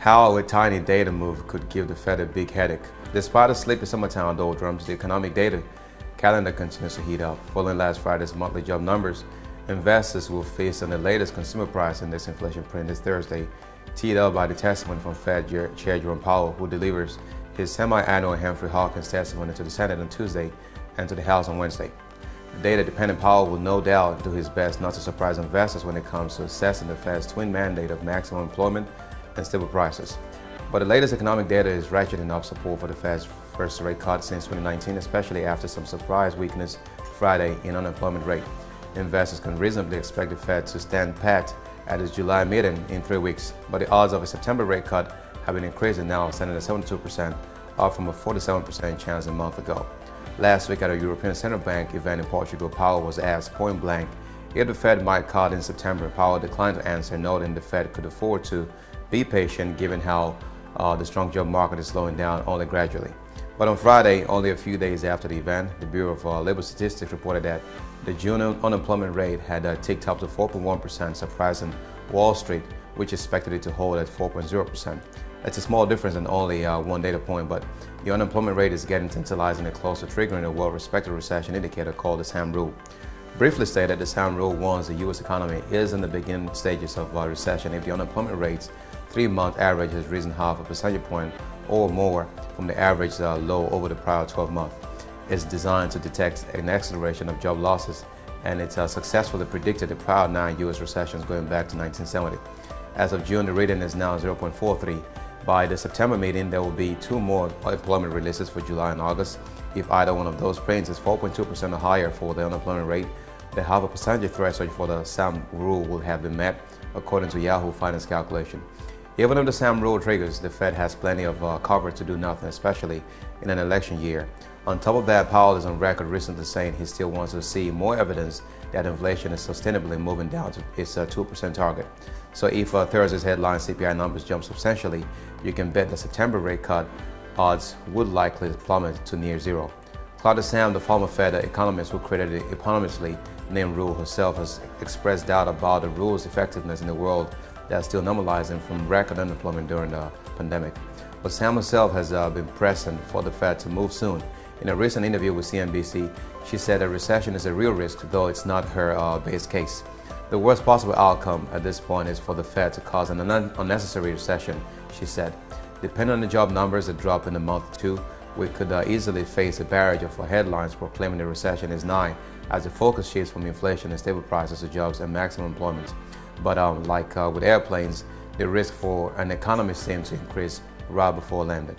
How a tiny data move could give the Fed a big headache. Despite a sleepy summertime doldrums, the economic data calendar continues to heat up. Following last Friday's monthly job numbers, investors will feast on the latest consumer price index inflation print this Thursday, teed up by the testimony from Fed Chair Jerome Powell, who delivers his semi-annual Humphrey Hawkins testimony to the Senate on Tuesday and to the House on Wednesday. The data-dependent Powell will no doubt do his best not to surprise investors when it comes to assessing the Fed's twin mandate of maximum employment and stable prices. But the latest economic data is ratcheting up support for the Fed's first rate cut since 2019, especially after some surprise weakness Friday in unemployment rate. Investors can reasonably expect the Fed to stand pat at its July meeting in 3 weeks, but the odds of a September rate cut have been increasing now, standing at 72%, up from a 47% chance a month ago. Last week at a European Central Bank event in Portugal, Powell was asked point blank if the Fed might cut in September. Powell declined to answer, noting the Fed could afford to be patient given how the strong job market is slowing down only gradually. But on Friday, only a few days after the event, the Bureau of Labor Statistics reported that the June unemployment rate had ticked up to 4.1%, surprising Wall Street, which expected it to hold at 4.0%. That's a small difference in only one data point, but the unemployment rate is getting tantalizing and close to triggering a well-respected recession indicator called the SAM rule. Briefly stated, the SAM rule warns the U.S. economy is in the beginning stages of recession if the unemployment rate's 3-month average has risen half a percentage point or more from the average low over the prior 12 months. It's designed to detect an acceleration of job losses, and it's successfully predicted the prior 9 U.S. recessions going back to 1970. As of June, the reading is now 0.43. By the September meeting, there will be 2 more employment releases for July and August. If either one of those prints is 4.2% or higher for the unemployment rate, the half a percentage threshold for the SAM rule will have been met, according to Yahoo Finance calculation. Even if the SAM rule triggers, the Fed has plenty of cover to do nothing, especially in an election year. On top of that, Powell is on record recently saying he still wants to see more evidence that inflation is sustainably moving down to its 2% target. So if Thursday's headline CPI numbers jump substantially, you can bet the September rate cut odds would likely plummet to near zero. Claudia Sam, the former Fed economist who created the eponymously named rule herself, has expressed doubt about the rule's effectiveness in a world that's still normalizing from record unemployment during the pandemic. But Sam herself has been pressing for the Fed to move soon. In a recent interview with CNBC, she said a recession is a real risk, though it's not her base case. The worst possible outcome at this point is for the Fed to cause an unnecessary recession, she said. Depending on the job numbers that drop in a month or two, we could easily face a barrage of headlines proclaiming the recession is nigh as the focus shifts from inflation and stable prices to jobs and maximum employment. But like with airplanes, the risk for an economy seemed to increase right before landing.